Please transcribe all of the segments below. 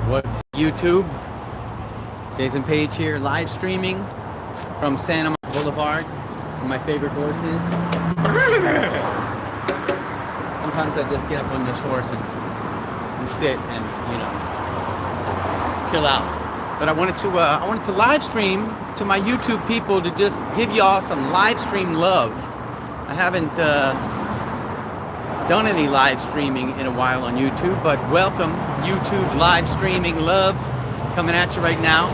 What's YouTube? Jason Paige here, live streaming from Santa Monica Boulevard. My favorite horses. Sometimes I just get up on this horse and sit and chill out. But I wanted to live stream to my YouTube people to just give y'all some live stream love. I haven't done any live streaming in a while on YouTube, but welcome YouTube live streaming love coming at you right now.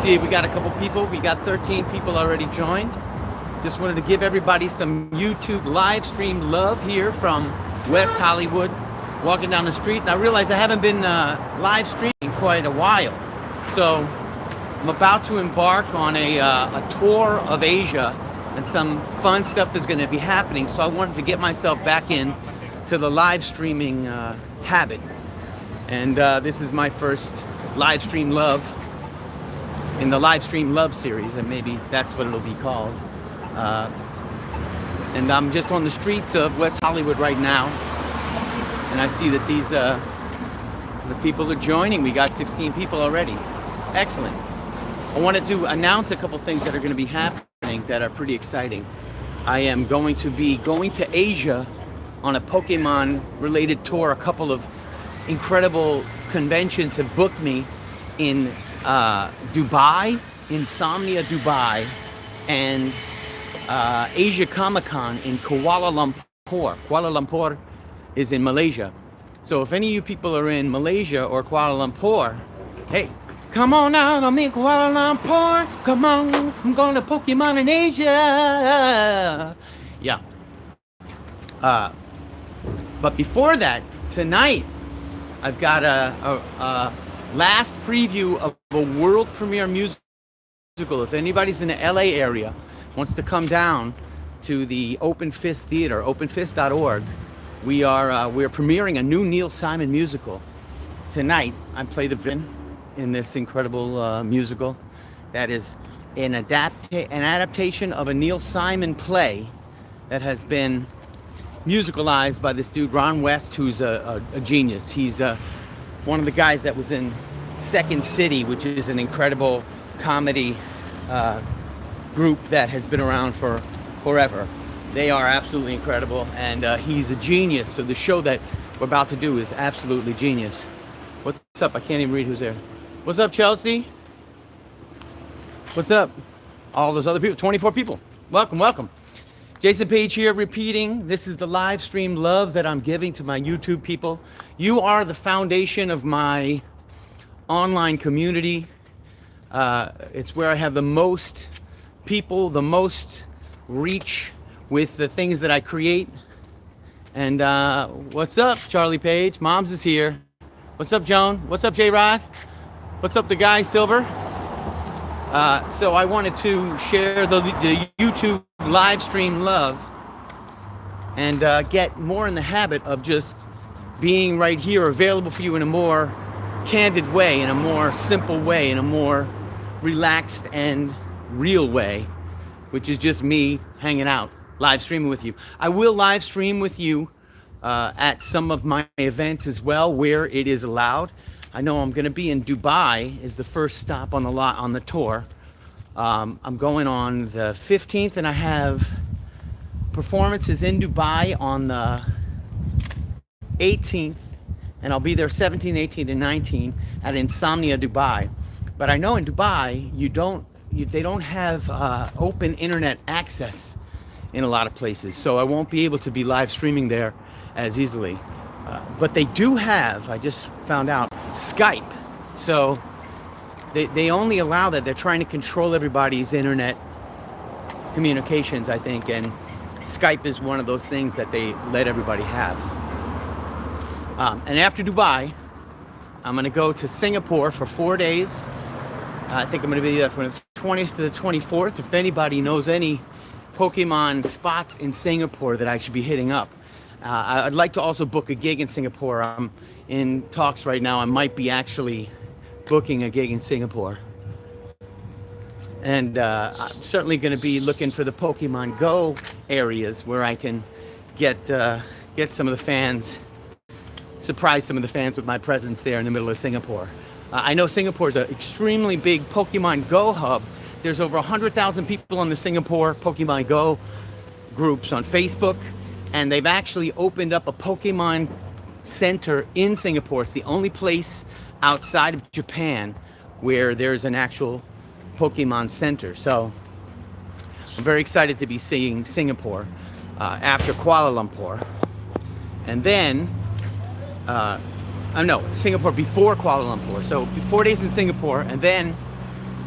See, we got a couple people. We got 13 people already joined. Just wanted to give everybody some YouTube live stream love here from West Hollywood. Walking down the street, and I realize I haven't been live streaming quite a while. So I'm about to embark on a tour of Asia, and some fun stuff is going to be happening. So I wanted to get myself back in to the live streaming habit. And this is my first live stream love in the Livestream Love series, and maybe that's what it'll be called. And I'm just on the streets of West Hollywood right now, and I see that these the people are joining. We got 16 people already. Excellent. I wanted to announce a couple things that are going to be happening that are pretty exciting. I am going to be going to Asia on a Pokemon related tour. A couple of incredible conventions have booked me in Dubai, Insomnia Dubai, and Asia Comic-Con in Kuala Lumpur. Kuala Lumpur is in Malaysia. So if any of you people are in Malaysia or Kuala Lumpur, hey, come on out, I'm in Kuala Lumpur. Come on, I'm going to Pokemon in Asia. Yeah. But before that, tonight, I've got a last preview of a world premiere musical. If anybody's in the LA area, wants to come down to the Open Fist Theater, openfist.org, we're premiering a new Neil Simon musical. Tonight, I play the villain in this incredible musical that is an adaptation of a Neil Simon play that has been musicalized by this dude, Ron West, who's a genius. He's one of the guys that was in Second City, which is an incredible comedy group that has been around for forever. They are absolutely incredible, and he's a genius. So the show that we're about to do is absolutely genius. What's up? I can't even read who's there. What's up, Chelsea? What's up? All those other people, 24 people. Welcome, welcome. Jason Paige here repeating. This is the live stream love that I'm giving to my YouTube people. You are the foundation of my online community. It's where I have the most people, the most reach with the things that I create. And what's up, Charlie Page? Moms is here. What's up, Joan? What's up, J-Rod? What's up, the guy, Silver? So I wanted to share the YouTube live stream love and get more in the habit of just being right here, available for you in a more candid way, in a more simple way, in a more relaxed and real way, which is just me hanging out, live streaming with you. I will live stream with you at some of my events as well, where it is allowed. I know I'm going to be in Dubai, is the first stop on the tour. I'm going on the 15th, and I have performances in Dubai on the 18th, and I'll be there 17, 18, and 19 at Insomnia Dubai. But I know in Dubai, they don't have open internet access in a lot of places, so I won't be able to be live streaming there as easily. But they do have, I just found out, Skype. So they only allow that. They're trying to control everybody's internet communications, I think, and Skype is one of those things that they let everybody have. And after Dubai, I'm going to go to Singapore for 4 days. I think I'm going to be there from the 20th to the 24th. If anybody knows any Pokemon spots in Singapore that I should be hitting up. I'd like to also book a gig in Singapore. I'm in talks right now. I might be actually booking a gig in Singapore. And I'm certainly going to be looking for the Pokemon Go areas where I can get some of the fans surprise some of the fans with my presence there in the middle of Singapore. I know Singapore is an extremely big Pokemon Go hub. There's over 100,000 people on the Singapore Pokemon Go groups on Facebook, and they've actually opened up a Pokemon center in Singapore. It's the only place outside of Japan where there's an actual Pokemon center. So I'm very excited to be seeing Singapore after Kuala Lumpur. And then, no, Singapore before Kuala Lumpur. So 4 days in Singapore, and then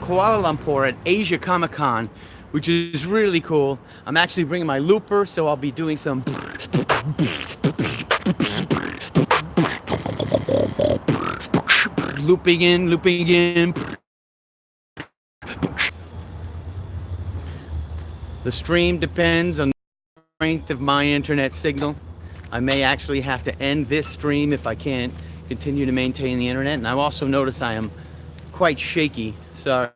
Kuala Lumpur at Asia Comic-Con, which is really cool. I'm actually bringing my looper, so I'll be doing some looping in. The stream depends on the strength of my internet signal. I may actually have to end this stream if I can't continue to maintain the internet. And I've also noticed I am quite shaky. Sorry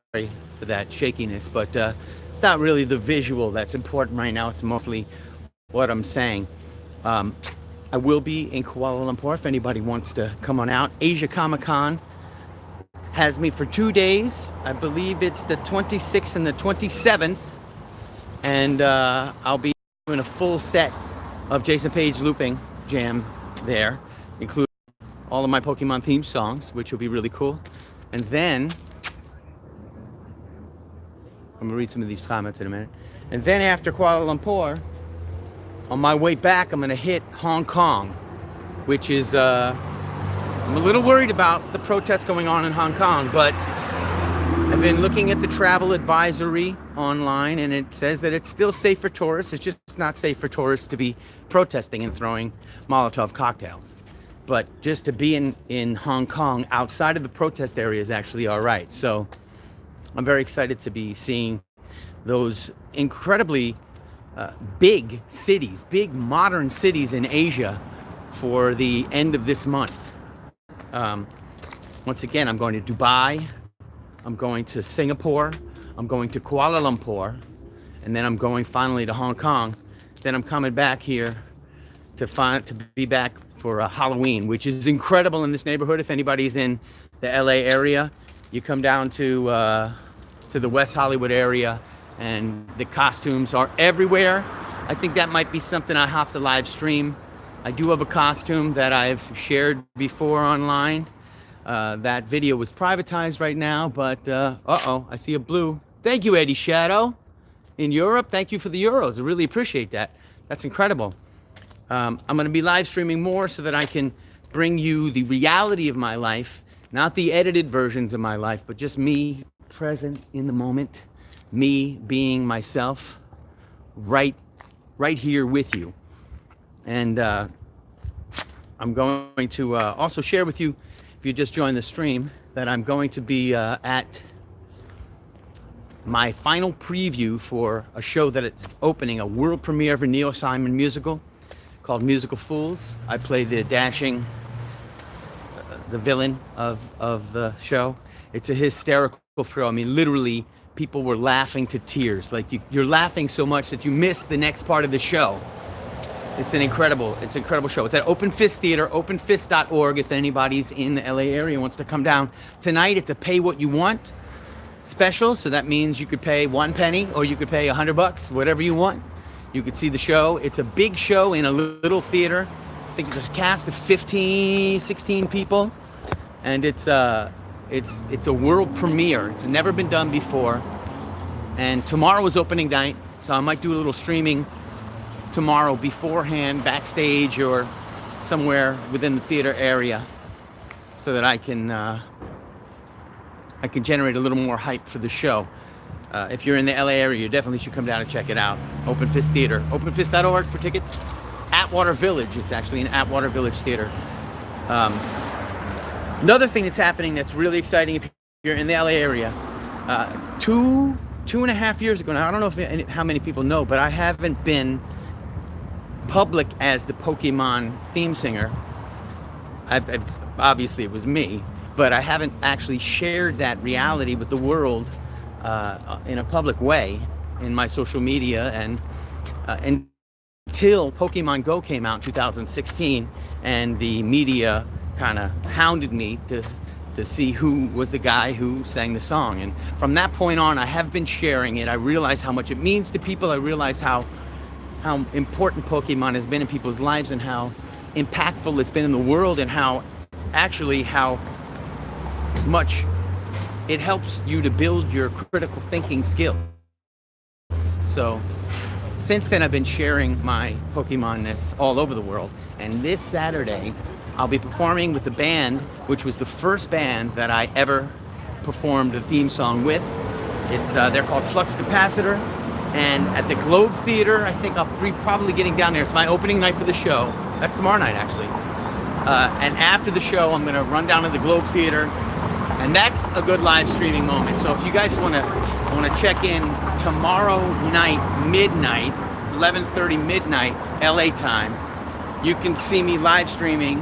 for that shakiness, but it's not really the visual that's important right now. It's mostly what I'm saying. I will be in Kuala Lumpur if anybody wants to come on out. Asia Comic-Con has me for 2 days. I believe it's the 26th and the 27th. And I'll be doing a full set of Jason Paige looping jam there, including all of my Pokemon theme songs, which will be really cool. And then I'm gonna read some of these comments in a minute. And then after Kuala Lumpur, on my way back, I'm gonna hit Hong Kong, which is, I'm a little worried about the protests going on in Hong Kong, but I've been looking at the travel advisory online, and it says that it's still safe for tourists. It's just not safe for tourists to be protesting and throwing Molotov cocktails. But just to be in Hong Kong outside of the protest area is actually all right. So I'm very excited to be seeing those incredibly big cities, big modern cities in Asia for the end of this month. Once again, I'm going to Dubai, I'm going to Singapore, I'm going to Kuala Lumpur, and then I'm going finally to Hong Kong. Then I'm coming back here to be back for Halloween, which is incredible in this neighborhood. If anybody's in the LA area, you come down to the West Hollywood area, and the costumes are everywhere. I think that might be something I have to live stream. I do have a costume that I've shared before online. That video was privatized right now, but uh-oh, I see a blue. Thank you, Eddie Shadow. In Europe, thank you for the euros. I really appreciate that. That's incredible. I'm gonna be live streaming more so that I can bring you the reality of my life, not the edited versions of my life, but just me present in the moment, me being myself right here with you. And I'm going to also share with you, if you just joined the stream, that I'm going to be at my final preview for a show that it's opening, a world premiere of a Neil Simon musical called Musical Fools. I play the dashing, the villain of the show. It's a hysterical show. I mean, literally, people were laughing to tears. Like you're laughing so much that you miss the next part of the show. It's an incredible show. It's at Open Fist Theater, openfist.org, if anybody's in the LA area and wants to come down. Tonight, it's a pay what you want special, so that means you could pay 1 penny or you could pay $100, whatever you want. You could see the show. It's a big show in a little theater. I think it's a cast of 15, 16 people, and it's a world premiere. It's never been done before, and tomorrow is opening night, so I might do a little streaming tomorrow beforehand, backstage or somewhere within the theater area, so that I can generate a little more hype for the show. If you're in the LA area, you definitely should come down and check it out. Open Fist Theater, openfist.org for tickets. Atwater Village, it's actually an Atwater Village theater. Another thing that's happening that's really exciting if you're in the LA area, 2.5 years ago, now I don't know how many people know, but I haven't been public as the Pokemon theme singer. Obviously it was me, but I haven't actually shared that reality with the world in a public way in my social media and until Pokemon Go came out in 2016, and the media kind of hounded me to see who was the guy who sang the song. And from that point on, I have been sharing it. I realize how much it means to people. I realize how important Pokemon has been in people's lives, and how impactful it's been in the world, and how much it helps you to build your critical thinking skills. So since then, I've been sharing my Pokemon-ness all over the world. And this Saturday, I'll be performing with the band, which was the first band that I ever performed a theme song with. They're called Flux Capacitor. And at the Globe Theater, I think I'll be probably getting down there. It's my opening night for the show. That's tomorrow night, actually. And after the show, I'm going to run down to the Globe Theater. And that's a good live streaming moment. So if you guys want to check in tomorrow night, midnight, 11:30 midnight, LA time, you can see me live streaming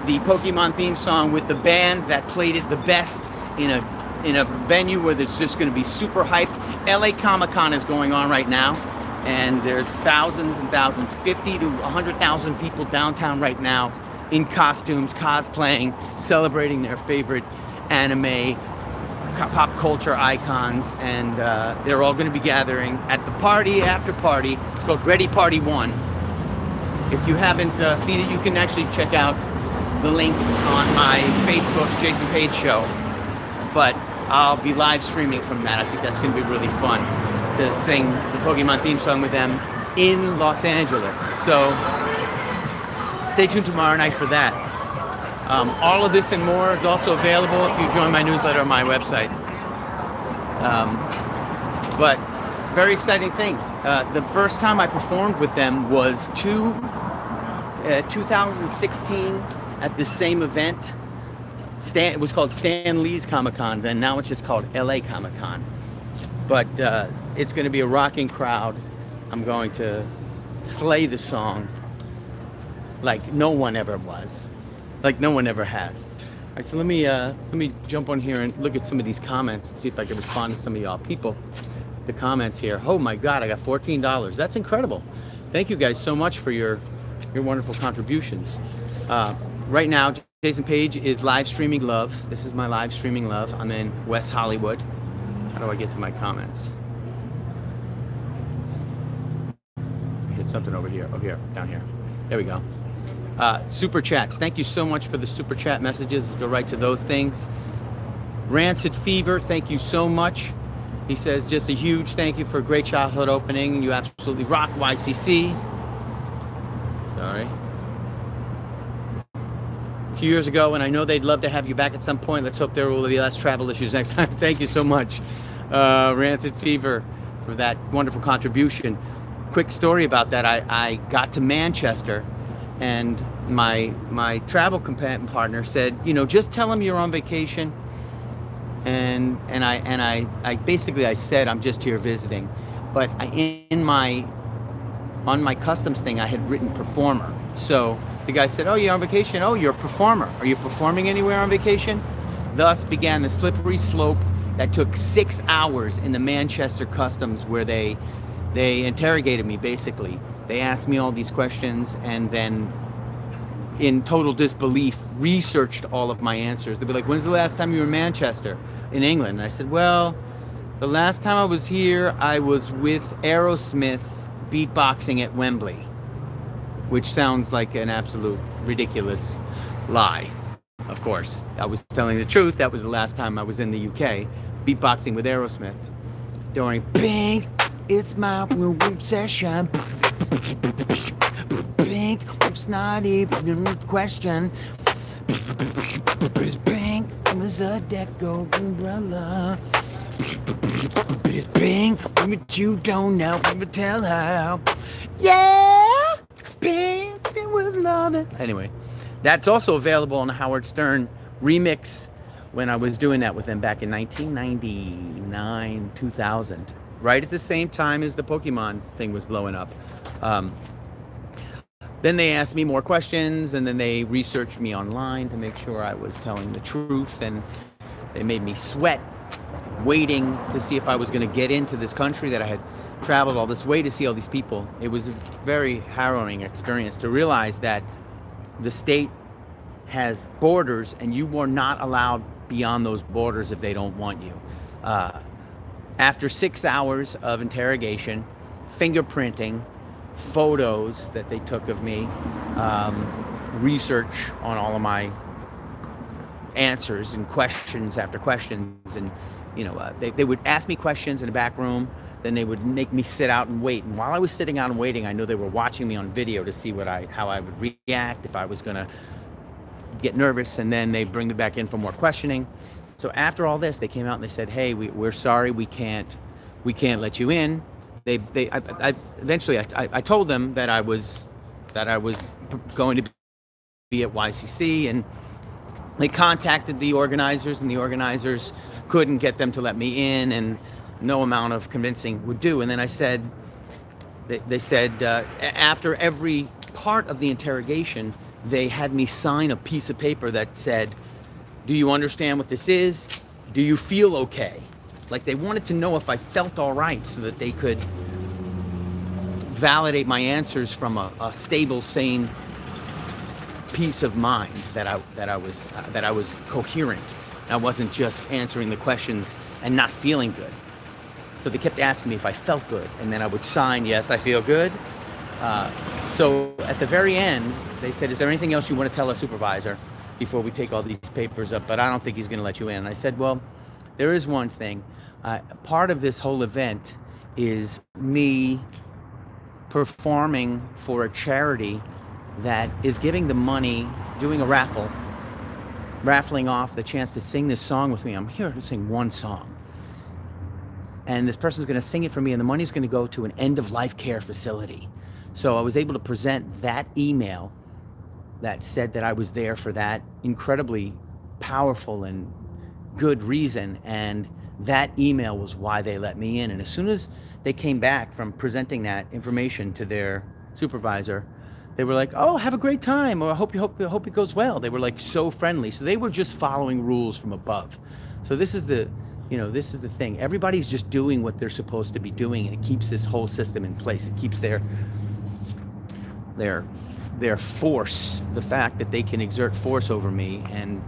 the Pokemon theme song with the band that played it the best in a venue where there's just going to be super hyped. LA Comic-Con is going on right now, and there's thousands and thousands, 50 to 100,000 people downtown right now in costumes, cosplaying, celebrating their favorite anime, pop culture icons, and they're all going to be gathering at the party after party. It's called Ready Party 1. If you haven't seen it, you can actually check out the links on my Facebook Jason Paige show. But I'll be live streaming from that. I think that's going to be really fun to sing the Pokemon theme song with them in Los Angeles. So stay tuned tomorrow night for that. All of this and more is also available if you join my newsletter on my website. But very exciting things. The first time I performed with them was 2016 at the same event. It was called Stan Lee's Comic-Con, then now it's just called LA Comic-Con. But it's going to be a rocking crowd. I'm going to slay the song like no one ever was. Like no one ever has. All right, so let me jump on here and look at some of these comments and see if I can respond to some of y'all people. The comments here. Oh my God, I got $14. That's incredible. Thank you guys so much for your wonderful contributions. Right now, Jason Paige is live streaming Love. This is my live streaming Love. I'm in West Hollywood. How do I get to my comments? Hit something over here. Oh, here, down here. There we go. Super chats. Thank you so much for the super chat messages. Let's go right to those things. Rancid Fever, thank you so much. He says, just a huge thank you for a great childhood opening. You absolutely rock, YCC. Sorry. A few years ago, and I know they'd love to have you back at some point. Let's hope there will be less travel issues next time. Thank you so much, Rancid Fever, for that wonderful contribution. Quick story about that. I got to Manchester, and my travel companion partner said, you know, just tell them you're on vacation. And I basically said I'm just here visiting, but on my customs thing I had written performer. So the guy said, oh, you're on vacation? Oh, you're a performer. Are you performing anywhere on vacation? Thus began the slippery slope that took 6 hours in the Manchester customs, where they interrogated me. Basically, they asked me all these questions, and then in total disbelief researched all of my answers. They'd be like, when's the last time you were in Manchester in England? And I said, well, the last time I was here, I was with Aerosmith beatboxing at Wembley, which sounds like an absolute ridiculous lie. Of course, I was telling the truth. That was the last time I was in the UK beatboxing with Aerosmith during Pink, it's my obsession. Pink, it's not even a question. Pink was a deco umbrella. Pink, but you don't know, but tell her. Yeah, Pink, it was loving. Anyway, that's also available on the Howard Stern remix when I was doing that with them back in 1999, 2000. Right at the same time as the Pokemon thing was blowing up. Then they asked me more questions, and then they researched me online to make sure I was telling the truth, and they made me sweat, waiting to see if I was going to get into this country that I had traveled all this way to see all these people. It was a very harrowing experience to realize that the state has borders and you are not allowed beyond those borders if they don't want you. After 6 hours of interrogation, fingerprinting, photos that they took of me, research on all of my answers and questions after questions, and they would ask me questions in the back room, then they would make me sit out and wait. And while I was sitting out and waiting, I know they were watching me on video to see how I would react, if I was gonna get nervous, and then they bring me back in for more questioning. So after all this, they came out and they said, "Hey, we're sorry, we can't let you in." Eventually I told them that I was going to be at YCC, and they contacted the organizers, and the organizers couldn't get them to let me in, and no amount of convincing would do. And then they said after every part of the interrogation, they had me sign a piece of paper that said, "Do you understand what this is? Do you feel okay?" Like they wanted to know if I felt all right, so that they could validate my answers from a stable, sane peace of mind, that I was coherent. I wasn't just answering the questions and not feeling good. So they kept asking me if I felt good, and then I would sign, "Yes, I feel good." So at the very end, they said, "Is there anything else you want to tell our supervisor before we take all these papers up? But I don't think he's going to let you in." And I said, "Well, there is one thing. Part of this whole event is me performing for a charity that is giving the money, doing a raffling off the chance to sing this song with me. I'm here to sing one song. And this person's going to sing it for me, and the money's going to go to an end-of-life care facility." So I was able to present that email that said that I was there for that incredibly powerful and good reason, and that email was why they let me in. And as soon as they came back from presenting that information to their supervisor, they were like, "Oh, have a great time," or "I hope it goes well." They were like so friendly. So they were just following rules from above. So this is the thing. Everybody's just doing what they're supposed to be doing, and it keeps this whole system in place. It keeps their force, the fact that they can exert force over me, and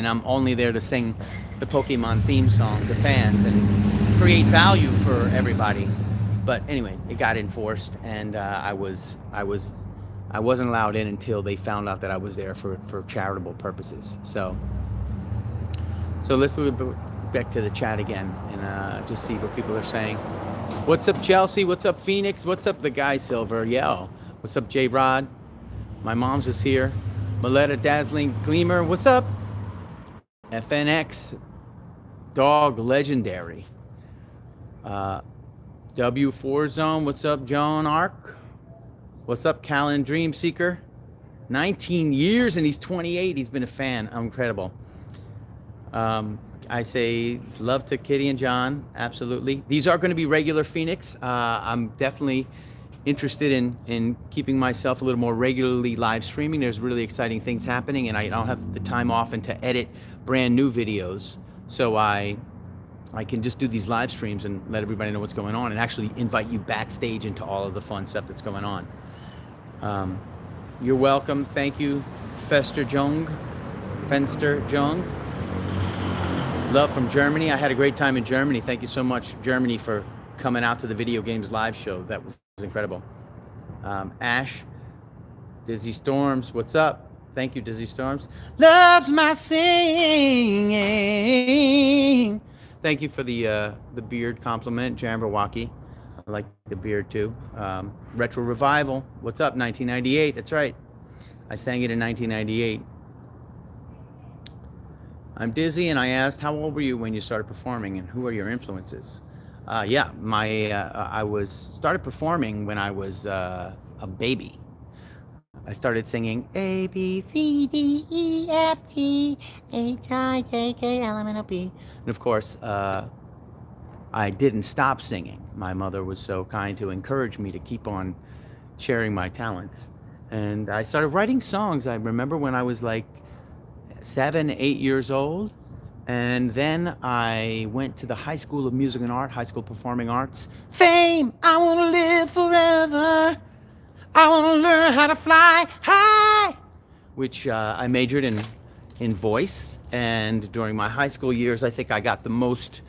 I'm only there to sing the Pokemon theme song to fans and create value for everybody. But anyway, it got enforced, and I wasn't allowed in until they found out that I was there for charitable purposes. So let's move back to the chat again and just see what people are saying. What's up, Chelsea? What's up, Phoenix? What's up, the guy Silver? Yo. What's up, J Rod? My mom's is here. Maletta Dazzling Gleamer. What's up? FNX Dog Legendary. W4 Zone. What's up, Joan Arc? What's up, Callan Dream Seeker? 19 years and he's 28. He's been a fan. Incredible. I say love to Kitty and John. Absolutely. These are going to be regular Phoenix. I'm definitely interested in keeping myself a little more regularly live streaming. There's really exciting things happening, and I don't have the time often to edit brand new videos. So I can just do these live streams and let everybody know what's going on, and actually invite you backstage into all of the fun stuff that's going on. You're welcome. Thank you, Fenster Jung. Love from Germany. I had a great time in Germany. Thank you so much, Germany, for coming out to the Video Games Live show. That was incredible. Ash, Dizzy Storms, what's up? Thank you, Dizzy Storms. Loves my singing. Thank you for the beard compliment, Jambawaki. I like the beard too. Retro Revival, what's up? 1998. That's right. I sang it in 1998. I'm Dizzy, and I asked, how old were you when you started performing, and who are your influences? I started performing when I was a baby. I started singing A, B, C, D, E, F, G, H, I, J, K, L, M, N, O, P. And of course, I didn't stop singing. My mother was so kind to encourage me to keep on sharing my talents. And I started writing songs. I remember when I was like 7, 8 years old, And then I went to the High School of Music and Art, High School of Performing Arts. Fame, I want to live forever. I want to learn how to fly high, which I majored in voice. And during my high school years, I think I got the most,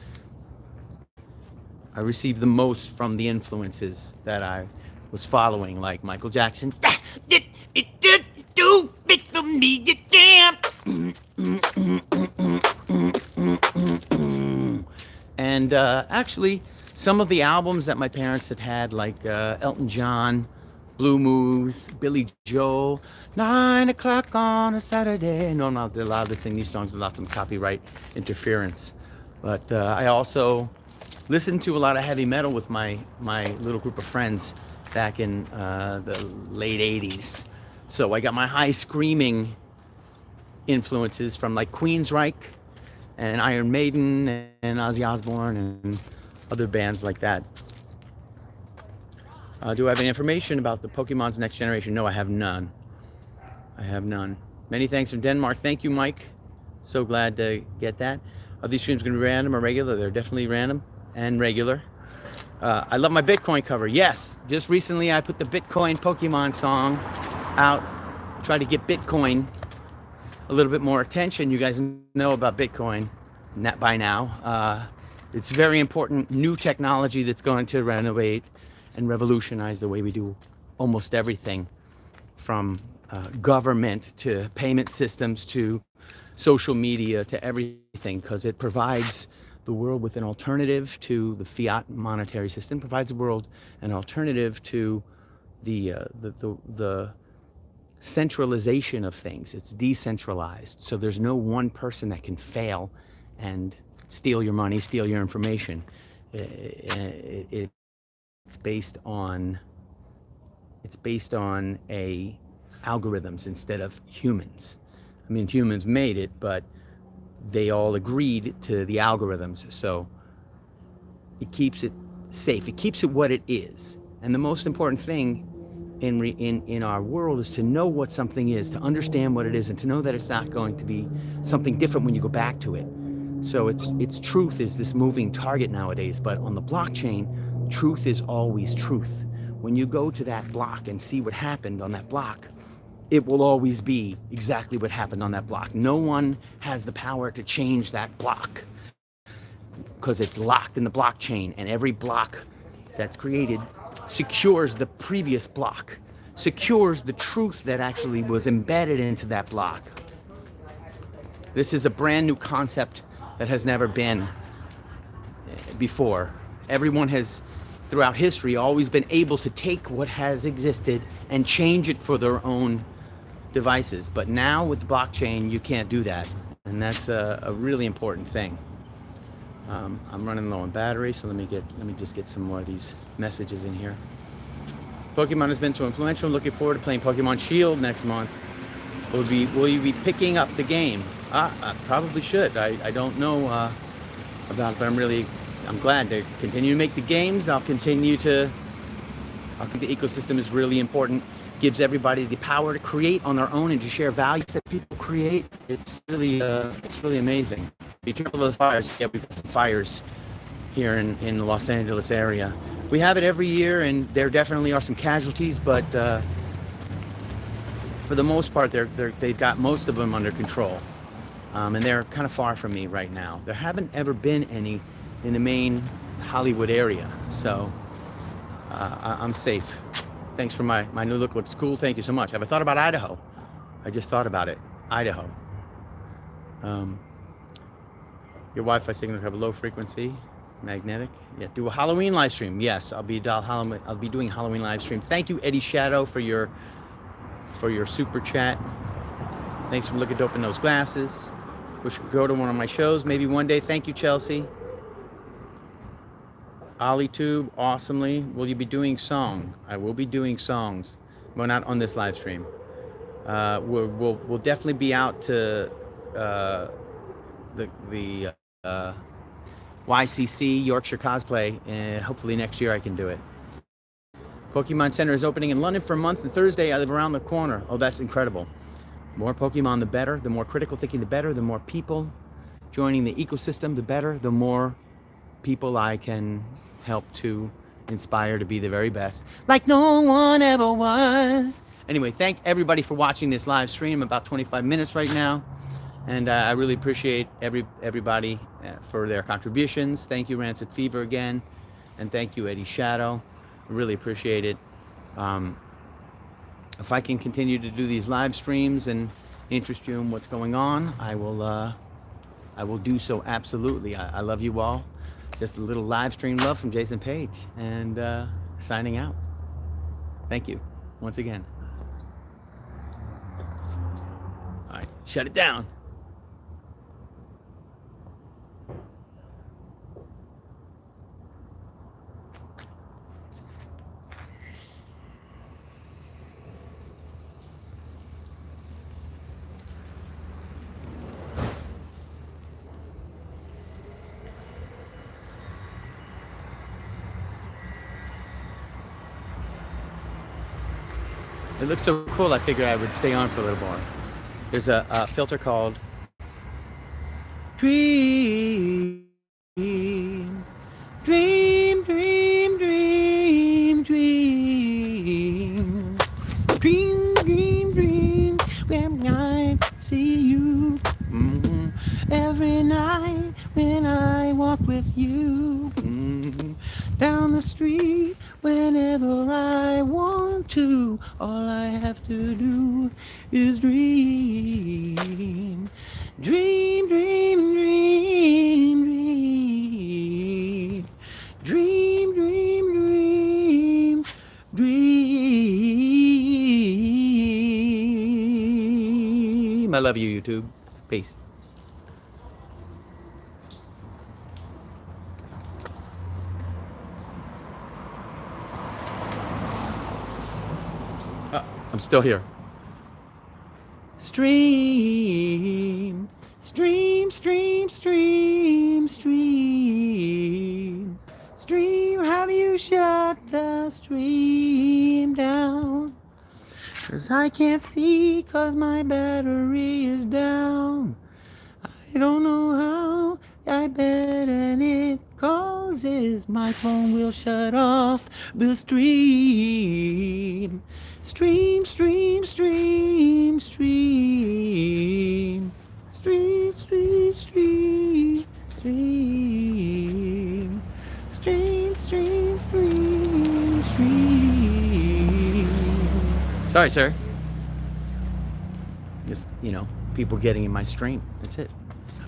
I received the most from the influences that I was following, like Michael Jackson. And actually, some of the albums that my parents had like Elton John, Blue Moves, Billy Joel, 9 o'clock on a Saturday. No, I'm not allowed to sing these songs without some copyright interference. But I also listened to a lot of heavy metal with my little group of friends back in the late 80s. So I got my high screaming influences from like Queensryche and Iron Maiden and Ozzy Osbourne and other bands like that. Do I have any information about the Pokemon's next generation? No, I have none. I have none. Many thanks from Denmark. Thank you, Mike. So glad to get that. Are these streams going to be random or regular? They're definitely random and regular. I love my Bitcoin cover. Yes, just recently I put the Bitcoin Pokemon song out. Try to get Bitcoin a little bit more attention. You guys know about Bitcoin by now. It's very important new technology that's going to renovate and revolutionize the way we do almost everything, from government to payment systems to social media to everything, because it provides the world with an alternative to the fiat monetary system, provides the world an alternative to the centralization of things. It's decentralized, so there's no one person that can fail and steal your money, steal your information. It's based on algorithms instead of humans. I mean, humans made it, but they all agreed to the algorithms, so it keeps it safe. It keeps it what it is. And the most important thing in our world is to know what something is, to understand what it is, and to know that it's not going to be something different when you go back to it. So its truth is this moving target nowadays, but on the blockchain, truth is always truth. When you go to that block and see what happened on that block, it will always be exactly what happened on that block. No one has the power to change that block because it's locked in the blockchain, and every block that's created secures the previous block, secures the truth that actually was embedded into that block. This is a brand new concept that has never been before. Everyone has, throughout history, always been able to take what has existed and change it for their own devices. But now with the blockchain, you can't do that. And that's a really important thing. I'm running low on battery, so let me just get some more of these messages in here. Pokemon has been so influential. Looking forward to playing Pokemon Shield next month. Will you be picking up the game? I probably should. I don't know about it, but I'm glad to continue to make the games. I think the ecosystem is really important. Gives everybody the power to create on their own and to share values that people create. It's really amazing. Be careful of the fires. Yeah, we've got some fires here in the Los Angeles area. We have it every year, and there definitely are some casualties, but for the most part, they've got most of them under control. And they're kind of far from me right now. There haven't ever been any in the main Hollywood area, so I'm safe. Thanks for my new look. Looks cool. Thank you so much. Have I thought about Idaho? I just thought about it. Idaho. Your Wi-Fi signal have a low frequency, magnetic. Yeah. Do a Halloween live stream. Yes, I'll be doing Halloween live stream. Thank you, Eddie Shadow, for your super chat. Thanks for looking dope in those glasses. Wish you could go to one of my shows maybe one day. Thank you, Chelsea. OllyTube, awesomely. Will you be doing song? I will be doing songs. Well, not on this live stream. We'll definitely be out to the YCC Yorkshire Cosplay, and hopefully next year I can do it. Pokemon Center is opening in London for a month, and Thursday I live around the corner. Oh, that's incredible. More Pokemon, the better. The more critical thinking, the better. The more people joining the ecosystem, the better, the more people I can help to inspire to be the very best, like no one ever was. Anyway, thank everybody for watching this live stream, about 25 minutes right now. And I really appreciate everybody for their contributions. Thank you, Rancid Fever, again. And thank you, Eddie Shadow. I really appreciate it. If I can continue to do these live streams and interest you in what's going on, I will do so, absolutely. I love you all. Just a little live stream love from Jason Paige. And signing out. Thank you once again. All right, shut it down. It looks so cool, I figured I would stay on for a little more. There's a filter called Dream, Dream, Dream, Dream, Dream, Dream, Dream, Dream, Dream, when I see you, every night when I walk with you, down the street, whenever I want to, all I have to do is dream, dream, dream, dream, dream, dream, dream, dream, dream. I love you, YouTube. Peace. I'm still here. Stream, stream, stream, stream, stream, stream. How do you shut the stream down? 'Cause I can't see 'cause my battery is down. I don't know how. I bet and it causes my phone will shut off the stream. Stream, stream, stream, stream, stream, stream, stream, stream, stream, stream, stream, stream. Sorry, sir. Just, people getting in my stream. That's it.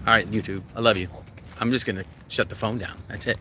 All right, YouTube, I love you. I'm just gonna shut the phone down. That's it.